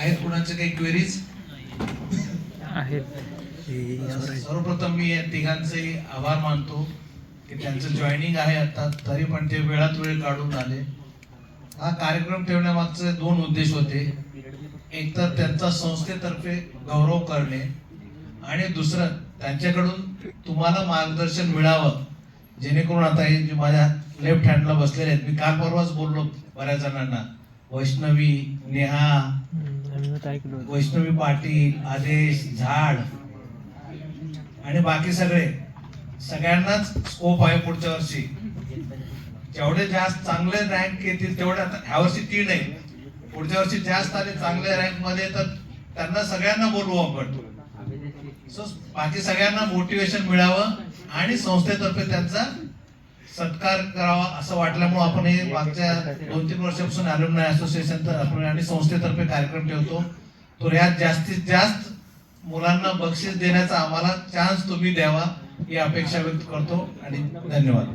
आहेत कुणाचे काही क्वेरीज आहेत? सर्वप्रथम मी या तिघांचे आभार मानतो की त्यांचं जॉईनिंग आहे आता, तरी पण ते वेळात वेळ काढून आले. हा कार्यक्रम ठेवण्यामागचे दोन उद्देश होते. एक तर त्यांचा संस्थेतर्फे गौरव करणे आणि दुसरं त्यांच्याकडून तुम्हाला मार्गदर्शन मिळावं, जेणेकरून आता हे जे माझ्या लेफ्ट हँडला बसलेले आहेत, मी काल परवाच बोललो बऱ्याच जणांना, वैष्णवी, नेहा, वैष्णवी पाटील, आदेश, झाड आणि बाकी सगळ्यांनाच स्कोप आहे पुढच्या वर्षी. जेवढे जास्त चांगले रँक येतील तेवढे, आता ह्या वर्षी 3 आहे, पुढच्या वर्षी जास्त आले चांगल्या रँक मध्ये तर त्यांना सगळ्यांना बोलवू आपण. सो बाकी सगळ्यांना मोटिवेशन मिळावं आणि संस्थेतर्फे त्यांचा सत्कार करावा असं वाटल्यामुळे आपण हे मागच्या 2-3 वर्षापासून अल्युमनाय असोसिएशन आणि संस्थेतर्फे कार्यक्रम ठेवतो. तो यात जास्तीत जास्त मुलांना बक्षीस देण्याचा आम्हाला चान्स तुम्ही द्यावा ही अपेक्षा व्यक्त करतो आणि धन्यवाद.